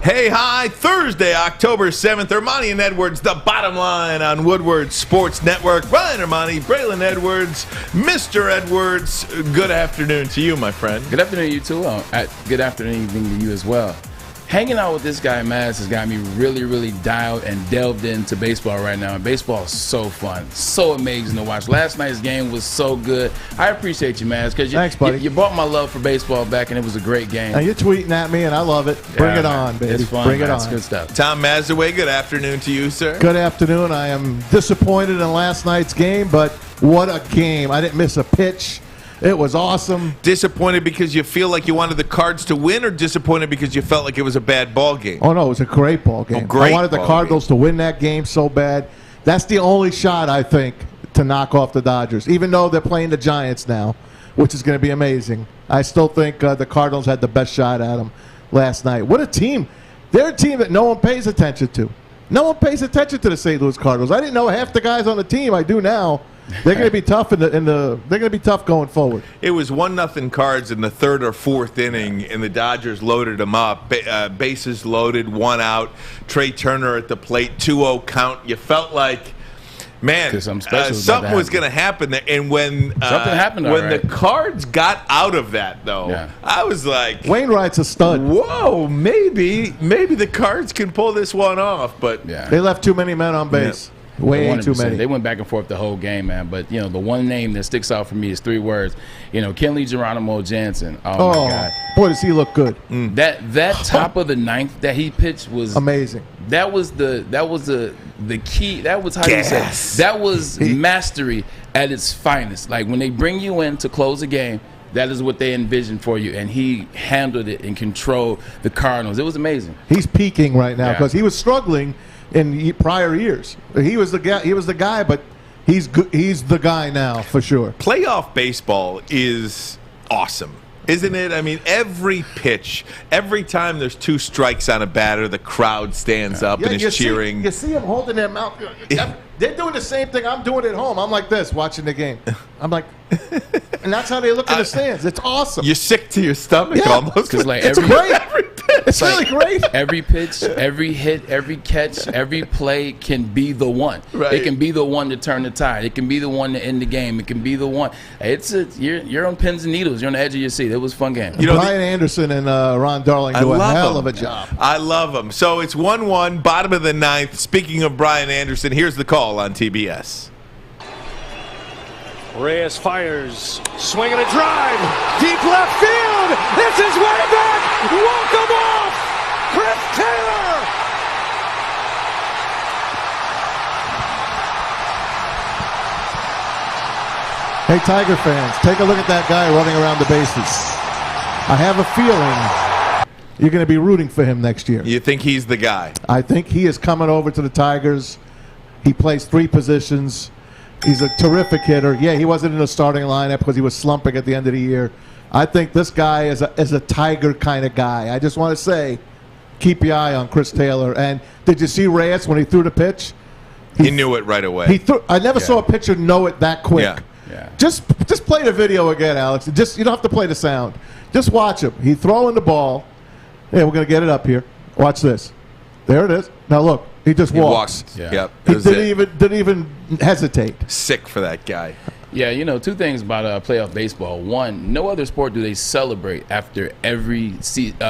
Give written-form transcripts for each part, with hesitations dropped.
Hey, hi, Thursday, October 7th, Armani and Edwards, the bottom line on Woodward Sports Network. Brian Armani, Braylon Edwards, Mr. Edwards, good afternoon to you, my friend. Good afternoon to you, too. Good afternoon evening to you as well. Hanging out with this guy, Maz, has got me really, really dialed and delved into baseball right now. And baseball is so fun, so amazing to watch. Last night's game was so good. I appreciate you, Maz, because you brought my love for baseball back, and it was a great game. Now you're tweeting at me, and I love it. Bring it on, baby. It's fun. Bring it on. It's good stuff. Tom Mazaway, good afternoon to you, sir. Good afternoon. I am disappointed in last night's game, but what a game. I didn't miss a pitch. It was awesome. Disappointed because you feel like you wanted the Cards to win, or disappointed because you felt like it was a bad ball game? Oh, no, it was a great ball game. I wanted the Cardinals to win that game so bad. That's the only shot, I think, to knock off the Dodgers, even though they're playing the Giants now, which is going to be amazing. I still think the Cardinals had the best shot at them last night. What a team. They're a team that no one pays attention to. No one pays attention to the St. Louis Cardinals. I didn't know half the guys on the team. I do now. They're going to be tough they're going to be tough going forward. It was 1-0 Cards in the third or fourth inning, and the Dodgers loaded them up. Bases loaded, one out. Trey Turner at the plate, 2-0 count. You felt like, man, something was going to happen there. And when something happened, when the Cards got out of that, though, I was like, Wainwright's a stud. Whoa, maybe the Cards can pull this one off. But they left too many men on base. Way too many. They went back and forth the whole game, man. But, the one name that sticks out for me is three words. Kenley Geronimo Jansen. Oh, my God. Boy, does he look good. That top of the ninth that he pitched was amazing. That was the key. That was how you say it. That was mastery at its finest. Like, when they bring you in to close a game, that is what they envisioned for you, and he handled it and controlled the Cardinals. It was amazing. He's peaking right now because he was struggling in prior years. He was the guy, but he's the guy now for sure. Playoff baseball is awesome, isn't it? I mean, every pitch, every time there's two strikes on a batter, the crowd stands up and is cheering. You see him holding their mouth. They're doing the same thing I'm doing at home. I'm like this, watching the game. I'm like, and that's how they look in the stands. It's awesome. You're sick to your stomach almost. Like it's great. It's really great. Every pitch, every hit, every catch, every play can be the one. Right. It can be the one to turn the tide. It can be the one to end the game. It can be the one. You're on pins and needles. You're on the edge of your seat. It was a fun game. Brian Anderson and Ron Darling do a hell of a job. I love them. So it's 1-1, bottom of the ninth. Speaking of Brian Anderson, here's the call on TBS. Reyes fires, swing and a drive, deep left field. This is way back. Walk him off. Chris Taylor. Hey, Tiger fans, take a look at that guy running around the bases. I have a feeling you're going to be rooting for him next year. You think he's the guy? I think he is coming over to the Tigers. He plays three positions. He's a terrific hitter. Yeah, he wasn't in the starting lineup because he was slumping at the end of the year. I think this guy is a Tiger kind of guy. I just want to say, keep your eye on Chris Taylor. And did you see Reyes when he threw the pitch? He knew it right away. I never saw a pitcher know it that quick. Yeah. Just play the video again, Alex. You don't have to play the sound. Just watch him. He's throwing the ball. Yeah, we're going to get it up here. Watch this. There it is. Now look. He just walked. Yep. He didn't even hesitate. Sick for that guy. Yeah, two things about playoff baseball. One, no other sport do they celebrate after every series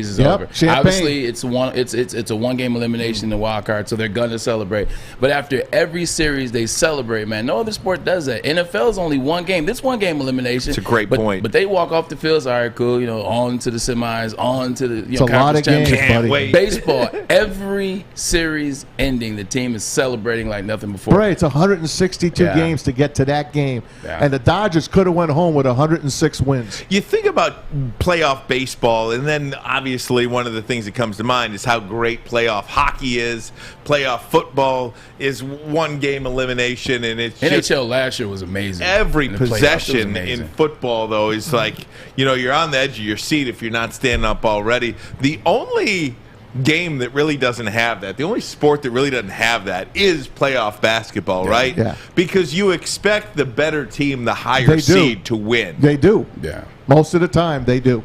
is over. Champagne. Obviously, it's a one-game elimination, the wild card, so they're gonna celebrate. But after every series, they celebrate. Man, no other sport does that. NFL is only one game. This one-game elimination. It's a great point. But they walk off the field. All right, cool. On to the semis, on to the it's a lot of games, buddy. Baseball, every series ending, the team is celebrating like nothing before. Right, it's 162 games to get to that game. And the Dodgers could have went home with 106 wins. You think about playoff baseball, and then obviously one of the things that comes to mind is how great playoff hockey is. Playoff football is one-game elimination, and it's NHL last year was amazing. Every possession in football, though, is like, you're on the edge of your seat if you're not standing up already. The only game that really doesn't have that, the only sport that really doesn't have that is playoff basketball, right? Yeah. Because you expect the better team, the higher seed to win. They do. Yeah. Most of the time, they do.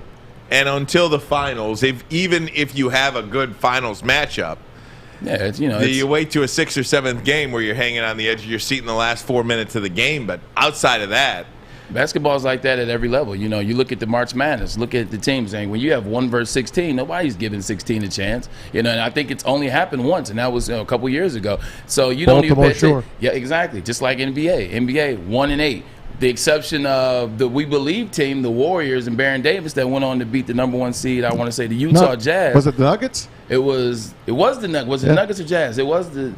And until the finals, even if you have a good finals matchup, you wait to a 6th or 7th game where you're hanging on the edge of your seat in the last 4 minutes of the game. But outside of that, basketball is like that at every level. You look at the March Madness, look at the teams, and when you have 1 versus 16, nobody's giving 16 a chance. And I think it's only happened once, and that was a couple years ago. So you don't even pay attention. Yeah, exactly. Just like NBA 1-8. The exception of the We Believe team, the Warriors and Baron Davis, that went on to beat the number 1 seed. I want to say the Utah Jazz. Was it the Nuggets? It was the Nuggets. Was it Nuggets or Jazz? It was the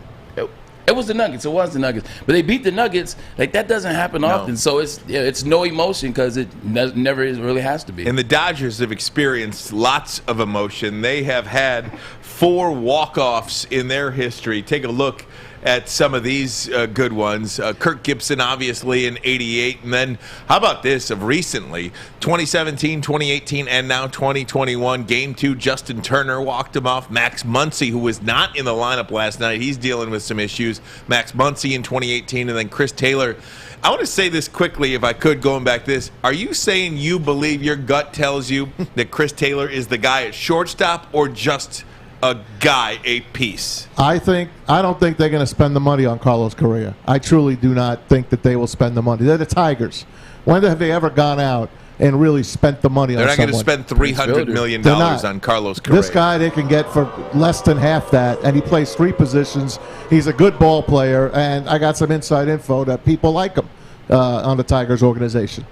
Nuggets. It was the Nuggets. But they beat the Nuggets. Like, that doesn't happen often. So it's no emotion because it never really has to be. And the Dodgers have experienced lots of emotion. They have had 4 walk-offs in their history. Take a look at some of these good ones. Kirk Gibson, obviously, in 88. And then how about this of recently, 2017, 2018, and now 2021. Game 2, Justin Turner walked him off. Max Muncy, who was not in the lineup last night, he's dealing with some issues. Max Muncy in 2018, and then Chris Taylor. I want to say this quickly, if I could, going back to this. Are you saying you believe your gut tells you that Chris Taylor is the guy at shortstop, or just a piece? I don't think they're going to spend the money on Carlos Correa. I truly do not think that they will spend the money. They're the Tigers. When have they ever gone out and really spent the money on someone? They're not going to spend $300 million on Carlos Correa. This guy they can get for less than half that, and he plays 3 positions. He's a good ball player, and I got some inside info that people like him on the Tigers organization.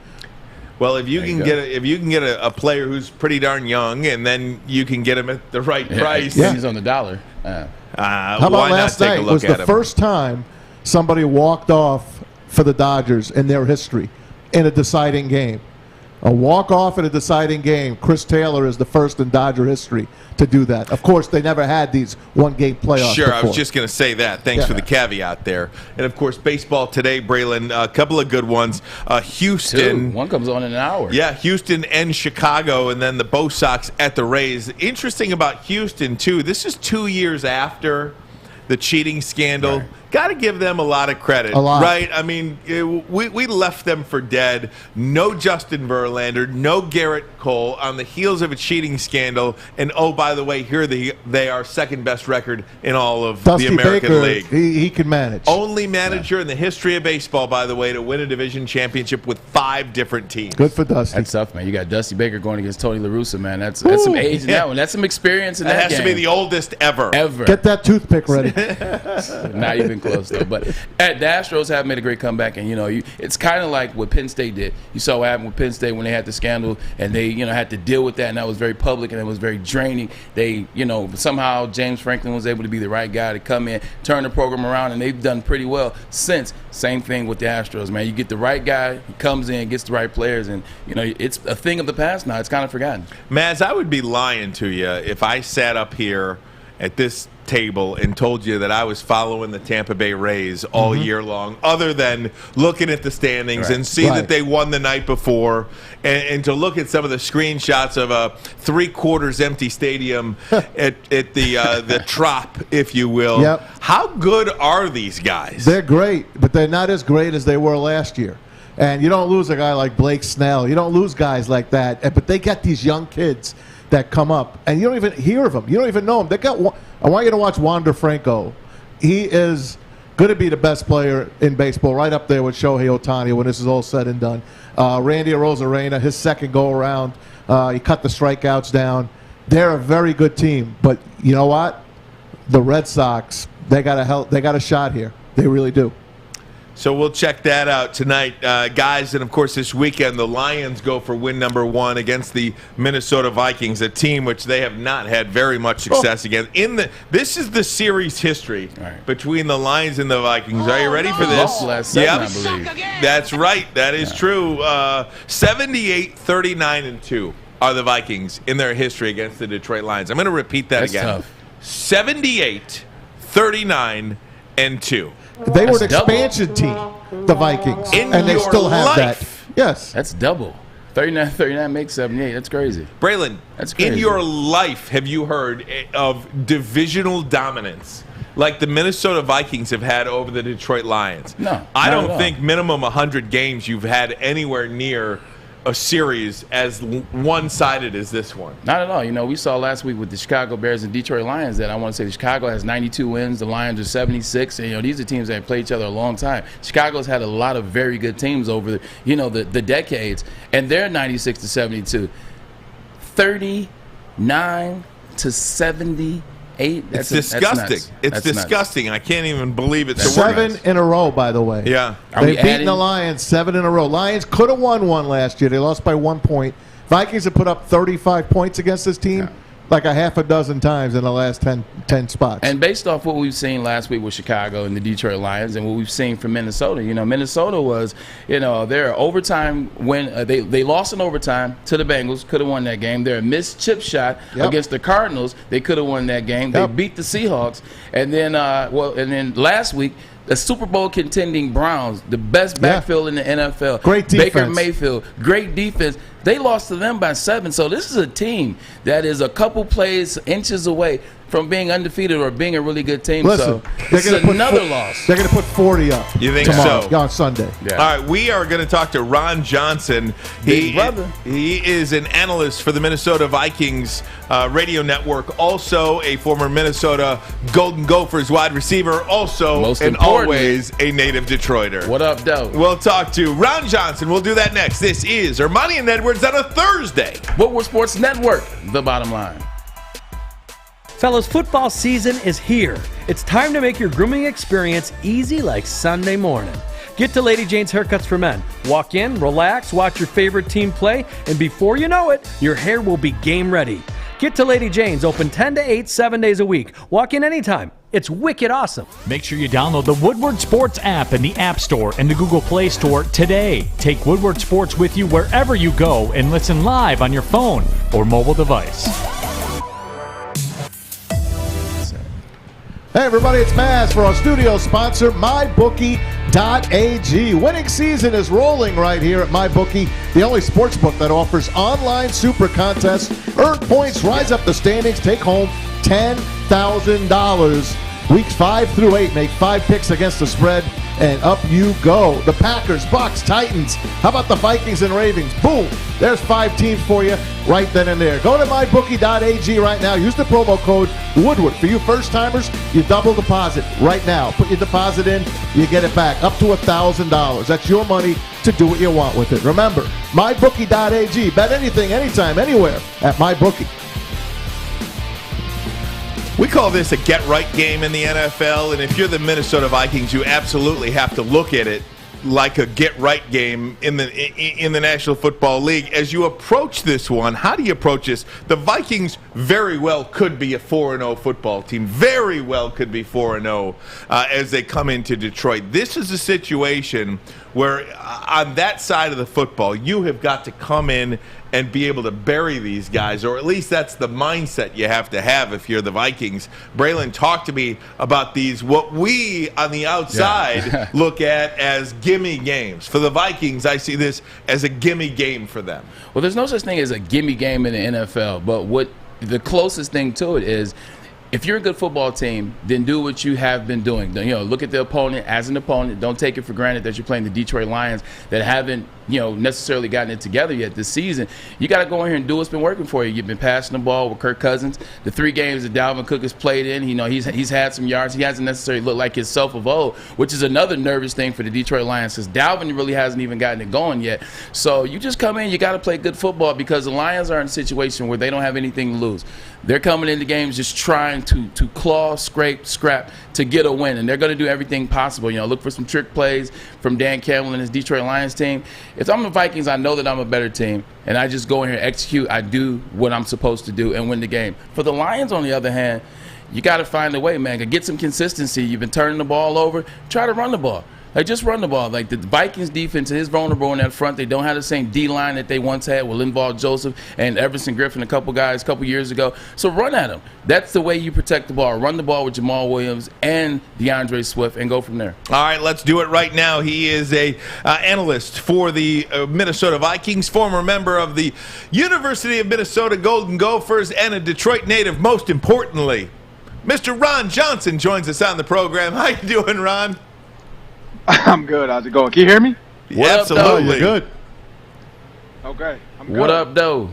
Well, if you can get a player who's pretty darn young, and then you can get him at the right price. He's on the dollar. How about last night? It was the first time somebody walked off for the Dodgers in their history in a deciding game. A walk-off in a deciding game. Chris Taylor is the first in Dodger history to do that. Of course, they never had these one-game playoffs Sure, before. I was just going to say that. Thanks for the caveat there. And, of course, baseball today, Braylon, a couple of good ones. Houston. 2. One comes on in an hour. Yeah, Houston and Chicago, and then the Bo Sox at the Rays. Interesting about Houston, too, this is 2 years after the cheating scandal. Right. Got to give them a lot of credit, right? I mean, we left them for dead. No Justin Verlander, no Garrett Cole on the heels of a cheating scandal. And, oh, by the way, here they are second best record in all of Dusty the American Baker, League. He can manage. Only manager in the history of baseball, by the way, to win a division championship with 5 different teams. Good for Dusty. That's tough, man. You got Dusty Baker going against Tony La Russa, man. That's some age in that one. That's some experience in that game. That has to be the oldest ever. Get that toothpick ready. Not even close, though. But the Astros have made a great comeback, and it's kind of like what Penn State did. You saw what happened with Penn State when they had the scandal, and they had to deal with that, and that was very public, and it was very draining. They somehow James Franklin was able to be the right guy to come in, turn the program around, and they've done pretty well since. Same thing with the Astros, man. You get the right guy, he comes in, gets the right players, and it's a thing of the past now. It's kind of forgotten. Maz, I would be lying to you if I sat up here at this table and told you that I was following the Tampa Bay Rays all year long, other than looking at the standings and see that they won the night before, and to look at some of the screenshots of a 3/4 empty stadium at the Trop, if you will. Yep. How good are these guys? They're great, but they're not as great as they were last year. And you don't lose a guy like Blake Snell. You don't lose guys like that. But they got these young kids that come up, and you don't even hear of them. You don't even know them. They got. I want you to watch Wander Franco. He is going to be the best player in baseball, right up there with Shohei Ohtani when this is all said and done. Randy Arozarena, his second go-around, he cut the strikeouts down. They're a very good team, but you know what? The Red Sox, they got a shot here. They really do. So we'll check that out tonight, guys. And, of course, this weekend, the Lions go for win number 1 against the Minnesota Vikings, a team which they have not had very much success against. This is the series history between the Lions and the Vikings. Are you ready for this? Last 7, I believe. That's right. That is true. 78-39-2 are the Vikings in their history against the Detroit Lions. I'm going to repeat that again. Tough. 78-39-2. They were an expansion team, the Vikings, and they still have that. Yes. That's double. 39 makes 78. That's crazy. Braylon, that's crazy. In your life, have you heard of divisional dominance like the Minnesota Vikings have had over the Detroit Lions? No. I don't think minimum 100 games you've had anywhere near a series as one-sided as this one. Not at all. You know, we saw last week with the Chicago Bears and Detroit Lions that I want to say Chicago has 92 wins, the Lions are 76, and, you know, these are teams that have played each other a long time. Chicago's had a lot of very good teams over, you know, the decades, and they're 96 to 72. 39 to 70. It's disgusting. It's disgusting. I can't even believe it's 7 in a row, by the way. Yeah. They've beaten the Lions 7 in a row. Lions could have won one last year. They lost by 1 point. Vikings have put up 35 points against this team. Yeah. Like a half a dozen times in the last 10 spots. And based off what we've seen last week with Chicago and the Detroit Lions and what we've seen from Minnesota, you know, Minnesota was, you know, their overtime win. They lost in overtime to the Bengals, could have won that game. Their missed chip shot against the Cardinals, they could have won that game. They beat the Seahawks. And then, last week, the Super Bowl contending Browns, the best backfield in the NFL. Great defense. Baker Mayfield, great defense. They lost to them by 7. So this is a team that is a couple plays, inches away from being undefeated or being a really good team. Listen, so this is another loss. They're going to put 40 up. You think tomorrow, so? On Sunday. Yeah. All right, we are going to talk to Ron Johnson. He is an analyst for the Minnesota Vikings radio network, also a former Minnesota Golden Gophers wide receiver, also and always a native Detroiter. What up, Doe? We'll talk to Ron Johnson. We'll do that next. This is Armani and Edwards on a Thursday. Woodward Sports Network, the bottom line. Fellas, football season is here. It's time to make your grooming experience easy like Sunday morning. Get to Lady Jane's Haircuts for Men. Walk in, relax, watch your favorite team play, and before you know it, your hair will be game ready. Get to Lady Jane's, open 10 to 8, 7 days a week. Walk in anytime. It's wicked awesome. Make sure you download the Woodward Sports app in the App Store and the Google Play Store today. Take Woodward Sports with you wherever you go and listen live on your phone or mobile device. Hey everybody, it's Maz for our studio sponsor, MyBookie.ag. Winning season is rolling right here at MyBookie, the only sports book that offers online super contests. Earn points, rise up the standings, take home $10,000. Weeks 5 through 8, make 5 picks against the spread, and up you go. The Packers, Bucks, Titans. How about the Vikings and Ravens? Boom. There's 5 teams for you right then and there. Go to mybookie.ag right now. Use the promo code Woodward. For you first-timers, you double deposit right now. Put your deposit in, you get it back. Up to $1,000. That's your money to do what you want with it. Remember, mybookie.ag. Bet anything, anytime, anywhere at MyBookie. We call this a get-right game in the NFL, and if you're the Minnesota Vikings, you absolutely have to look at it like a get-right game in the National Football League. As you approach this one, how do you approach this? The Vikings very well could be a 4-0 football team. Very well could be 4-0 as they come into Detroit. This is a situation where on that side of the football, you have got to come in and be able to bury these guys, or at least that's the mindset you have to have if you're the Vikings. Braylon, talk to me about these, what we on the outside look at as gimme games. For the Vikings, I see this as a gimme game for them. Well, there's no such thing as a gimme game in the NFL, but what the closest thing to it is, if you're a good football team, then do what you have been doing. You know, look at the opponent as an opponent. Don't take it for granted that you're playing the Detroit Lions that haven't, you know, necessarily gotten it together yet this season. You got to go in here and do what's been working for you. You've been passing the ball with Kirk Cousins. The 3 games that Dalvin Cook has played in, you know, he's had some yards. He hasn't necessarily looked like himself of old, which is another nervous thing for the Detroit Lions, because Dalvin really hasn't even gotten it going yet. So you just come in, you got to play good football, because the Lions are in a situation where they don't have anything to lose. They're coming into games just trying to claw, scrap to get a win, and they're going to do everything possible. You know, look for some trick plays from Dan Campbell and his Detroit Lions team. If I'm the Vikings, I know that I'm a better team, and I just go in here, execute, I do what I'm supposed to do, and win the game. For the Lions, on the other hand, you got to find a way, man. Get some consistency. You've been turning the ball over. Try to run the ball. Like, just run the ball. Like, the Vikings defense is vulnerable in that front. They don't have the same D-line that they once had with Linval Joseph and Everson Griffin, a couple years ago. So run at them. That's the way you protect the ball. Run the ball with Jamal Williams and DeAndre Swift and go from there. All right, let's do it right now. He is a analyst for the Minnesota Vikings, former member of the University of Minnesota Golden Gophers, and a Detroit native, most importantly. Mr. Ron Johnson joins us on the program. How you doing, Ron? I'm good. How's it going? Can you hear me? Yeah, absolutely. You're good. Okay. What up, though?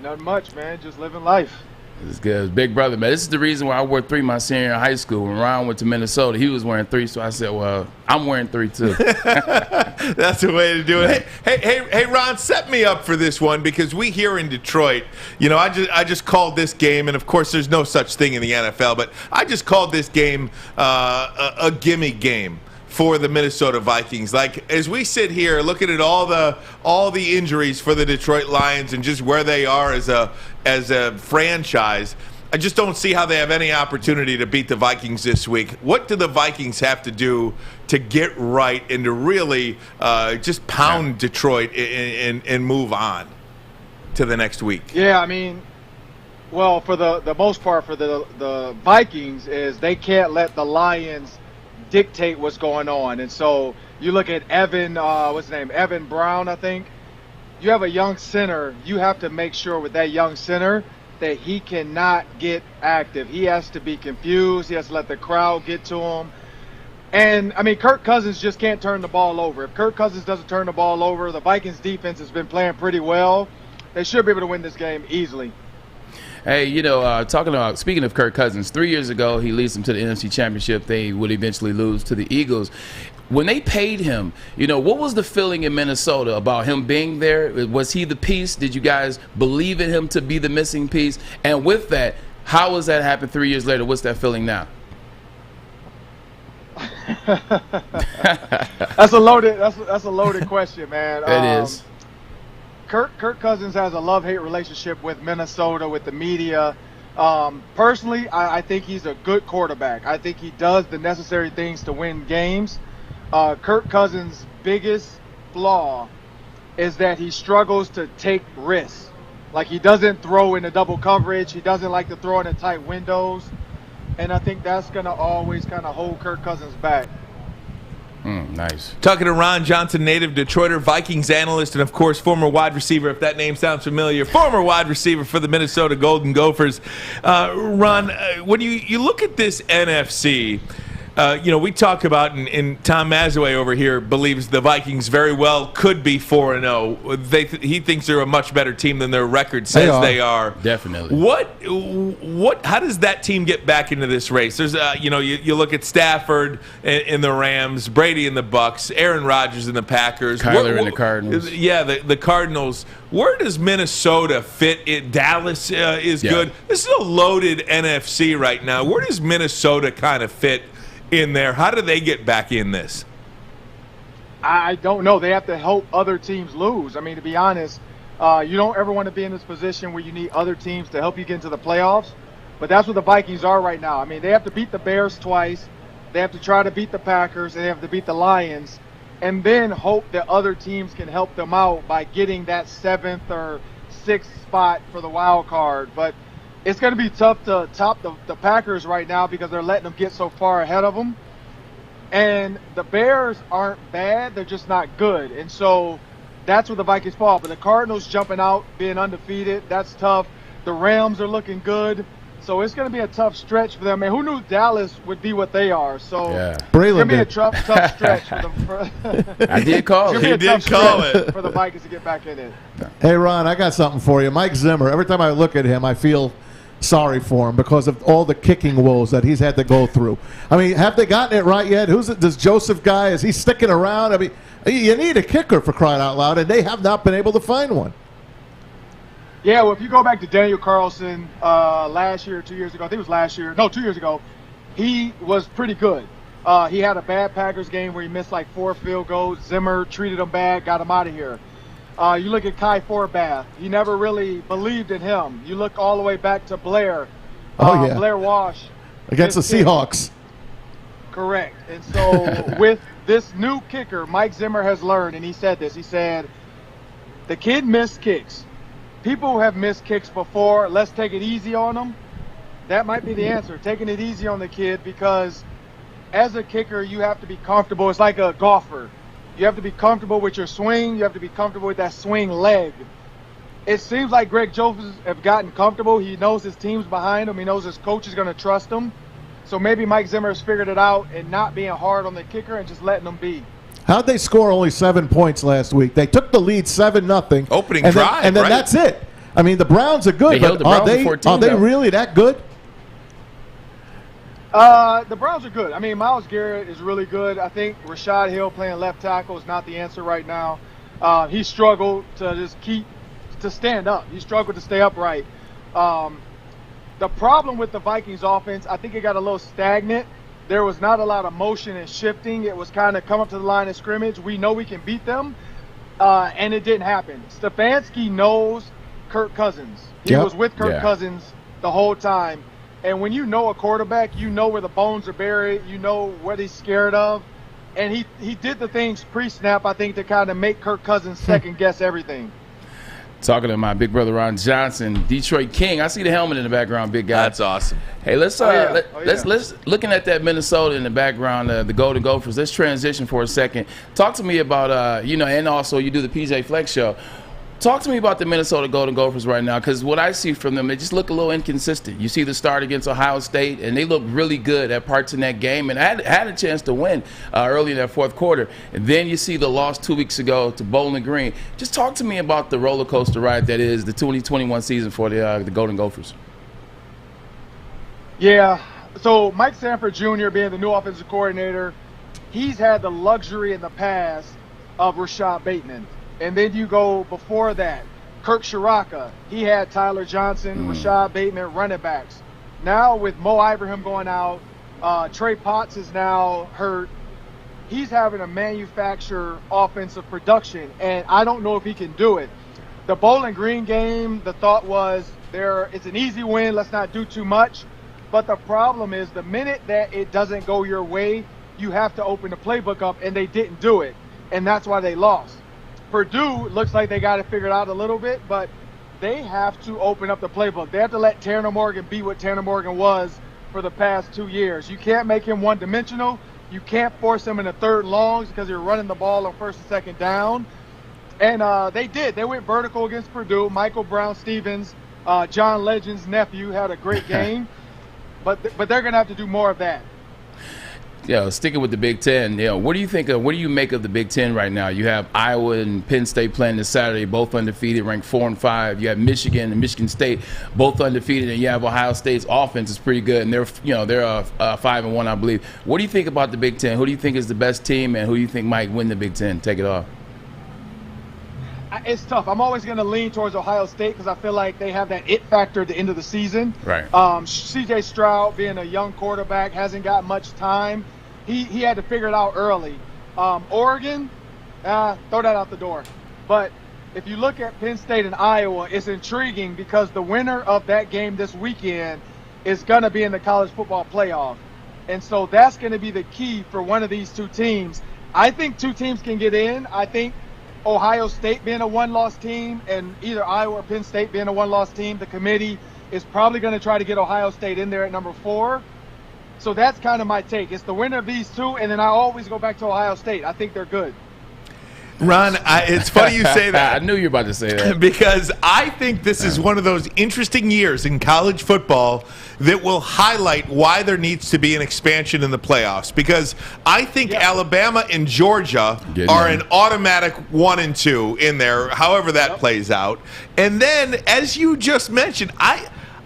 Nothing much, man. Just living life. It's good. Big brother, man. This is the reason why I wore 3 my senior year in high school. When Ron went to Minnesota, he was wearing 3, so I said, well, I'm wearing 3 too. That's the way to do it. Hey, Ron, set me up for this one because we here in Detroit, I just called this game, and of course there's no such thing in the NFL, but I just called this game a gimme game for the Minnesota Vikings. Like, as we sit here looking at all the injuries for the Detroit Lions and just where they are as a franchise, I just don't see how they have any opportunity to beat the Vikings this week. What do the Vikings have to do to get right and to really just pound Detroit and move on to the next week? Yeah, I mean, well, for the most part, for the Vikings, is they can't let the Lions dictate what's going on. And so you look at Evan Brown, I think. You have a young center. You have to make sure with that young center that he cannot get active. He has to be confused. He has to let the crowd get to him. And, I mean, Kirk Cousins just can't turn the ball over. If Kirk Cousins doesn't turn the ball over, the Vikings defense has been playing pretty well. They should be able to win this game easily. Hey, speaking of Kirk Cousins, 3 years ago, he leads them to the NFC Championship. They would eventually lose to the Eagles. When they paid him, what was the feeling in Minnesota about him being there? Was he the piece? Did you guys believe in him to be the missing piece? And with that, how was that happen 3 years later? What's that feeling now? That's a loaded question, man. It is. Kirk Cousins has a love-hate relationship with Minnesota, with the media. Personally, I think he's a good quarterback. I think he does the necessary things to win games. Kirk Cousins' biggest flaw is that he struggles to take risks. Like, he doesn't throw into double coverage. He doesn't like to throw into tight windows. And I think that's going to always kind of hold Kirk Cousins back. Nice. Talking to Ron Johnson, native Detroiter, Vikings analyst, and, of course, former wide receiver, if that name sounds familiar, former wide receiver for the Minnesota Golden Gophers. Ron, when you look at this NFC, we talk about, and Tom Mazaway over here believes the Vikings very well could be 4-0. He thinks they're a much better team than their record says they are. Definitely. How does that team get back into this race? There's, you look at Stafford in the Rams, Brady in the Bucks, Aaron Rodgers in the Packers, Kyler in the Cardinals. Yeah, the Cardinals. Where does Minnesota fit in? Dallas is good. This is a loaded NFC right now. Where does Minnesota kind of fit in there? How do they get back in this? I don't know. They have to help other teams lose. I mean, to be honest, you don't ever want to be in this position where you need other teams to help you get into the playoffs. But that's what the Vikings are right now. I mean, they have to beat the Bears twice. They have to try to beat the Packers. They have to beat the Lions. And then hope that other teams can help them out by getting that 7th or 6th spot for the wild card. But it's going to be tough to top the Packers right now because they're letting them get so far ahead of them. And the Bears aren't bad. They're just not good. And so that's where the Vikings fall. But the Cardinals jumping out, being undefeated, that's tough. The Rams are looking good. So it's going to be a tough stretch for them. And who knew Dallas would be what they are? So it's going to be a tough stretch for them. I did call it. He did call it. For the Vikings to get back in it. Hey, Ron, I got something for you. Mike Zimmer, every time I look at him, I feel sorry for him because of all the kicking woes that he's had to go through. I mean, have they gotten it right yet? Who's this Joseph guy? Is he sticking around? I mean, you need a kicker for crying out loud, and they have not been able to find one. Yeah, well, if you go back to Daniel Carlson last year, 2 years ago, I think it was last year. No, 2 years ago, he was pretty good. He had a bad Packers game where he missed like 4 field goals. Zimmer treated him bad, got him out of here. You look at Kai Forbath. He never really believed in him. You look all the way back to Blair. Blair Walsh. Against the Seahawks. Correct. And so with this new kicker, Mike Zimmer has learned, and he said this. He said, the kid missed kicks. People have missed kicks before. Let's take it easy on them. That might be the answer, taking it easy on the kid, because as a kicker, you have to be comfortable. It's like a golfer. You have to be comfortable with your swing. You have to be comfortable with that swing leg. It seems like Greg Joseph have gotten comfortable. He knows his team's behind him. He knows his coach is going to trust him. So maybe Mike Zimmer has figured it out and not being hard on the kicker and just letting them be. How'd they score only 7 points last week? They took the lead 7-0. Opening and drive, and then right? that's it. I mean, the Browns are good, but are they really that good? The Browns are good. I mean, Myles Garrett is really good. I think Rashad Hill playing left tackle is not the answer right now. He struggled to stand up. He struggled to stay upright. The problem with the Vikings offense, I think it got a little stagnant. There was not a lot of motion and shifting. It was kind of come up to the line of scrimmage. We know we can beat them, and it didn't happen. Stefanski knows Kirk Cousins. He was with Kirk Cousins the whole time. And when you know a quarterback, you know where the bones are buried. You know what he's scared of. And he did the things pre-snap, I think, to kind of make Kirk Cousins second-guess everything. Talking to my big brother Ron Johnson, Detroit King. I see the helmet in the background, big guy. That's awesome. Hey, let's looking at that Minnesota in the background, the Golden Gophers. Let's transition for a second. Talk to me about and also you do the PJ Flex show. Talk to me about the Minnesota Golden Gophers right now, because what I see from them, they just look a little inconsistent. You see the start against Ohio State, and they look really good at parts in that game, and had a chance to win early in that fourth quarter. And then you see the loss 2 weeks ago to Bowling Green. Just talk to me about the roller coaster ride that is the 2021 season for the Golden Gophers. Yeah, so Mike Sanford Jr. being the new offensive coordinator, he's had the luxury in the past of Rashad Bateman. And then you go before that, Kirk Shiraka, he had Tyler Johnson, Rashad Bateman, running backs. Now with Mo Ibrahim going out, Trey Potts is now hurt. He's having to manufacture offensive production, and I don't know if he can do it. The Bowling Green game, the thought was it's an easy win, let's not do too much. But the problem is the minute that it doesn't go your way, you have to open the playbook up, and they didn't do it, and that's why they lost. Purdue looks like they got it figured out a little bit, but they have to open up the playbook. They have to let Tanner Morgan be what Tanner Morgan was for the past 2 years. You can't make him one-dimensional. You can't force him into third longs because you're running the ball on first and second down. And they did. They went vertical against Purdue. Michael Brown-Stevens, John Legend's nephew, had a great game. But they're going to have to do more of that. Sticking with the Big Ten, what do you make of the Big Ten right now? You have Iowa and Penn State playing this Saturday, both undefeated, ranked 4 and 5. You have Michigan and Michigan State, both undefeated, and you have Ohio State's offense is pretty good, and they're 5 and 1, I believe. What do you think about the Big Ten? Who do you think is the best team, and who do you think might win the Big Ten? Take it off. It's tough. I'm always going to lean towards Ohio State because I feel like they have that it factor at the end of the season. Right. C.J. Stroud, being a young quarterback, hasn't got much time. He had to figure it out early. Oregon, throw that out the door. But if you look at Penn State and Iowa, it's intriguing because the winner of that game this weekend is going to be in the college football playoff. And so that's going to be the key for one of these two teams. I think two teams can get in. I think Ohio State being a one-loss team and either Iowa or Penn State being a one-loss team, the committee is probably going to try to get Ohio State in there at number 4. So that's kind of my take. It's the winner of these two, and then I always go back to Ohio State. I think they're good. Ron, it's funny you say that. I knew you were about to say that. Because I think this is one of those interesting years in college football that will highlight why there needs to be an expansion in the playoffs. Because I think Alabama and Georgia are an automatic 1 and 2 in there, however that plays out. And then, as you just mentioned,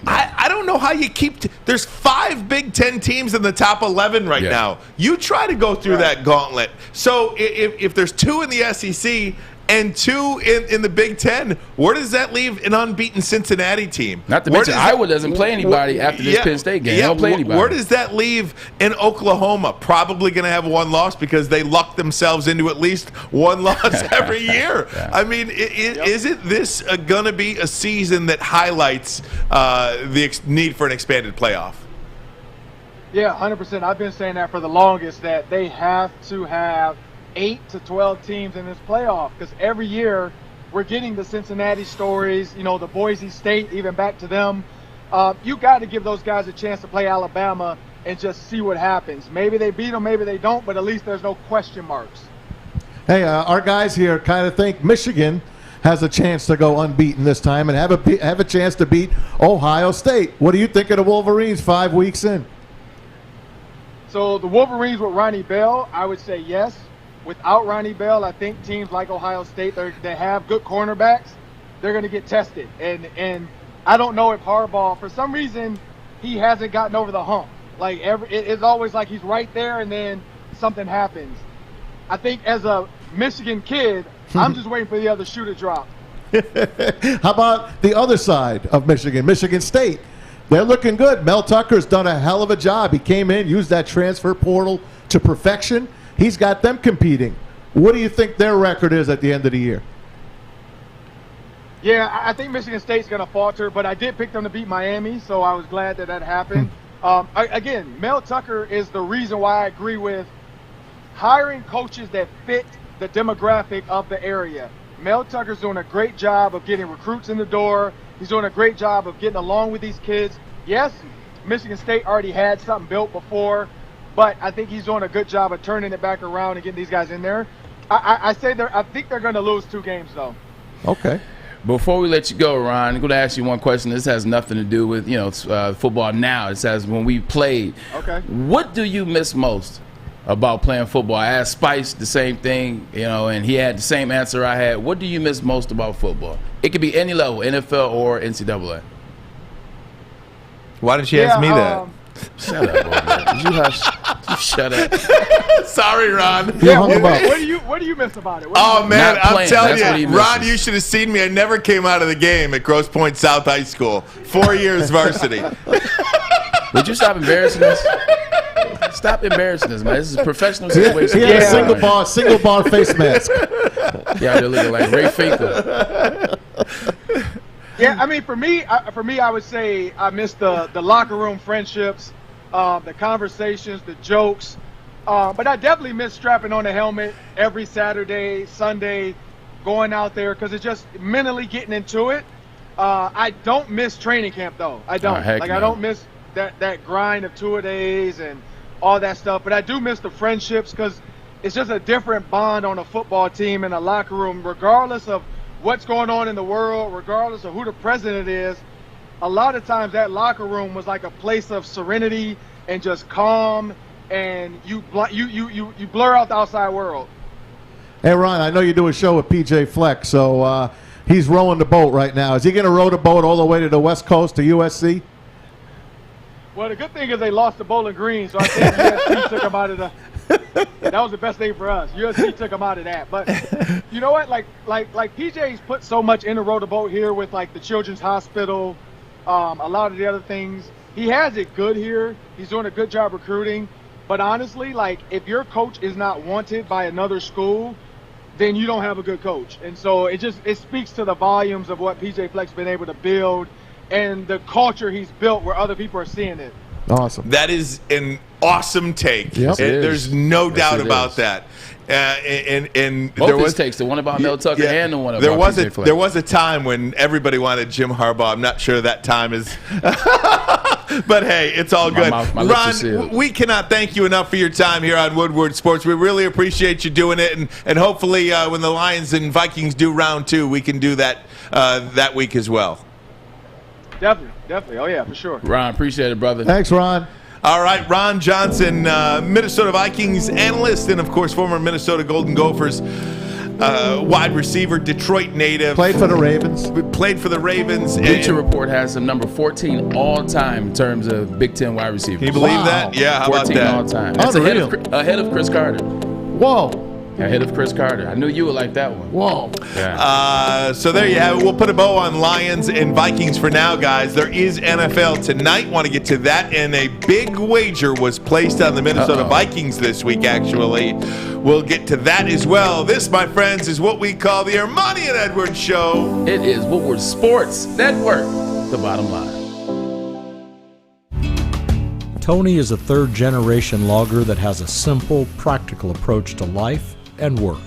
I don't know how you keep there's 5 Big Ten teams in the top 11 right now. You try to go through that gauntlet. So if there's 2 in the SEC and 2 in the Big Ten, where does that leave an unbeaten Cincinnati team? Not to mention Iowa doesn't play anybody after this Penn State game. They don't play anybody. Where does that leave in Oklahoma? Probably going to have 1 loss because they luck themselves into at least 1 loss every year. I mean, isn't this going to be a season that highlights the need for an expanded playoff? Yeah, 100%. I've been saying that for the longest, that they have to have 8 to 12 teams in this playoff because every year we're getting the Cincinnati stories, the Boise State, even back to them. You got to give those guys a chance to play Alabama and just see what happens. Maybe they beat them, maybe they don't, but at least there's no question marks. Hey, our guys here kind of think Michigan has a chance to go unbeaten this time and have a chance to beat Ohio State. What do you think of the Wolverines 5 weeks in? So the Wolverines with Ronnie Bell, I would say yes. without Ronnie Bell, I think teams like Ohio State, they have good cornerbacks. They're going to get tested. And I don't know if Harbaugh, for some reason, he hasn't gotten over the hump. Like it's always like he's right there and then something happens. I think as a Michigan kid, I'm just waiting for the other shoe to drop. How about the other side of Michigan, Michigan State? They're looking good. Mel Tucker's done a hell of a job. He came in, used that transfer portal to perfection. He's got them competing. What do you think their record is at the end of the year? Yeah, I think Michigan State's going to falter, but I did pick them to beat Miami, so I was glad that happened. Again, Mel Tucker is the reason why I agree with hiring coaches that fit the demographic of the area. Mel Tucker's doing a great job of getting recruits in the door. He's doing a great job of getting along with these kids. Yes, Michigan State already had something built before, but I think he's doing a good job of turning it back around and getting these guys in there. I think they're going to lose 2 games, though. Okay. Before we let you go, Ron, I'm going to ask you one question. This has nothing to do with football now. It says when we played. Okay. What do you miss most about playing football? I asked Spice the same thing, and he had the same answer I had. What do you miss most about football? It could be any level, NFL or NCAA. Why didn't you ask me that? Shut up, boy. Did you hush? You shut up. Sorry, Ron. Yeah, what do you miss about it? Man, I'm telling you, Ron, misses. you should have seen me. I never came out of the game at Grosse Pointe South High School. 4 years varsity. Would you stop embarrassing us? Stop embarrassing us, man. This is a professional situation. He had a single bar face mask. Yeah, they're looking like Ray Finkel. Yeah, I mean, for me, I would say I miss the locker room friendships, the conversations, the jokes. But I definitely miss strapping on a helmet every Saturday, Sunday, going out there because it's just mentally getting into it. I don't miss training camp though. I don't. I don't miss that grind of 2-a-days and all that stuff. But I do miss the friendships because it's just a different bond on a football team in a locker room, regardless of what's going on in the world, regardless of who the president is. A lot of times that locker room was like a place of serenity and just calm, and you blur out the outside world. Hey, Ron, I know you do a show with PJ Fleck, so he's rowing the boat right now. Is he going to row the boat all the way to the West Coast to USC? Well, the good thing is they lost to Bowling Green, so I think USC took him out of the that was the best thing for us. USC took him out of that. But you know what? Like PJ's put so much in the row the boat here with like the Children's Hospital, a lot of the other things. He has it good here. He's doing a good job recruiting. But honestly, like if your coach is not wanted by another school, then you don't have a good coach. And so it speaks to the volumes of what PJ Fleck's been able to build and the culture he's built where other people are seeing it. Awesome. That is an awesome take. Yep. There's no doubt about that. And both there was takes, the one about Mel Tucker and the one about PJ Fleck. There was a time when everybody wanted Jim Harbaugh. I'm not sure that time is but hey, it's all good. My Ron, we cannot thank you enough for your time here on Woodward Sports. We really appreciate you doing it, and hopefully when the Lions and Vikings do round 2, we can do that that week as well. Definitely. Oh, yeah, for sure. Ron, appreciate it, brother. Thanks, Ron. All right, Ron Johnson, Minnesota Vikings analyst and, of course, former Minnesota Golden Gophers wide receiver, Detroit native. Played for the Ravens. Bleacher Report has him number 14 all-time in terms of Big Ten wide receivers. Can you believe that? Yeah, how about 14 that? all-time. That's ahead of Chris Carter. Whoa. Ahead of Chris Carter. I knew you would like that one. Whoa. Yeah. So there you have it. We'll put a bow on Lions and Vikings for now, guys. There is NFL tonight. Want to get to that. And a big wager was placed on the Minnesota Vikings this week, actually. We'll get to that as well. This, my friends, is what we call the Armani and Edwards Show. It is Woodward Sports Network. The bottom line. Tony is a third-generation logger that has a simple, practical approach to life and work.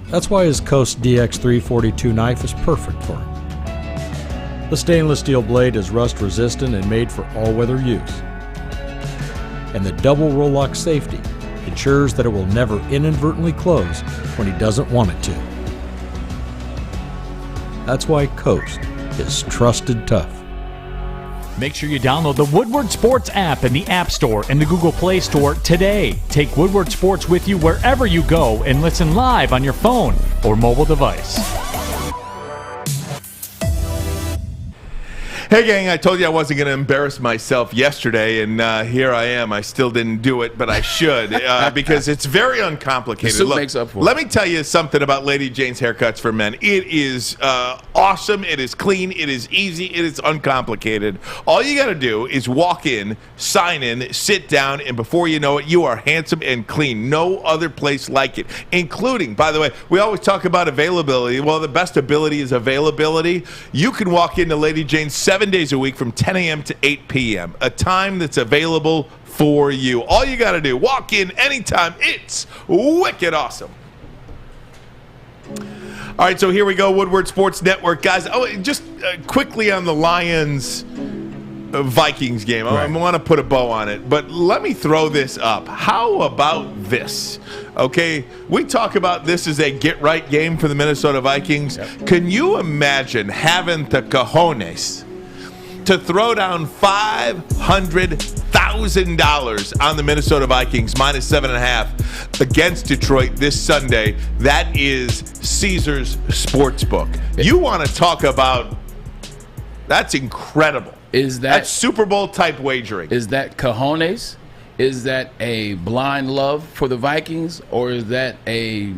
That's why his Coast DX342 knife is perfect for him. The stainless steel blade is rust-resistant and made for all-weather use. And the double roll-lock safety ensures that it will never inadvertently close when he doesn't want it to. That's why Coast is trusted tough. Make sure you download the Woodward Sports app in the App Store and the Google Play Store today. Take Woodward Sports with you wherever you go and listen live on your phone or mobile device. Hey, gang, I told you I wasn't going to embarrass myself yesterday, and here I am. I still didn't do it, but I should because it's very uncomplicated. The suit makes up for it. Let me tell you something about Lady Jane's Haircuts for Men. It is awesome. It is clean. It is easy. It is uncomplicated. All you got to do is walk in, sign in, sit down, and before you know it, you are handsome and clean. No other place like it, including, by the way, we always talk about availability. Well, the best ability is availability. You can walk into Lady Jane's 7 days a week from 10 a.m. to 8 p.m., a time that's available for you. All you got to do, walk in anytime. It's wicked awesome. All right, so here we go, Woodward Sports Network. Guys, just quickly on the Lions Vikings game. Right. I want to put a bow on it, but let me throw this up. How about this? Okay, we talk about this as a get-right game for the Minnesota Vikings. Yep. Can you imagine having the cojones to throw down $500,000 on the Minnesota Vikings, minus 7.5 against Detroit this Sunday? That is Caesars Sportsbook. You want to talk about, that's incredible. That's Super Bowl type wagering? Is that cojones? Is that a blind love for the Vikings, or is that a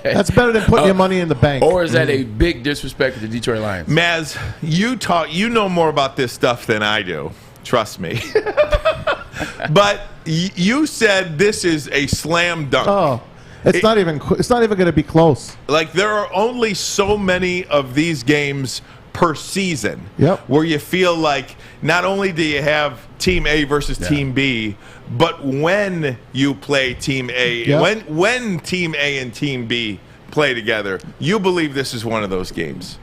that's better than putting your money in the bank, or is that a big disrespect to the Detroit Lions? Maz, you know more about this stuff than I do. Trust me. But you said this is a slam dunk. Oh, it's not even going to be close. Like, there are only so many of these games per season, where you feel like not only do you have Team A versus Team B, but when you play Team A, when Team A and Team B play together, you believe this is one of those games.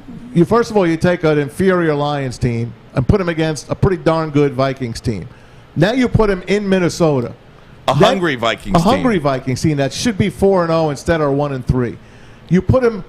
First of all, you take an inferior Lions team and put them against a pretty darn good Vikings team. Now you put them in Minnesota. Hungry Vikings team. A hungry Vikings team that should be 4-0 instead of 1-3. You put them,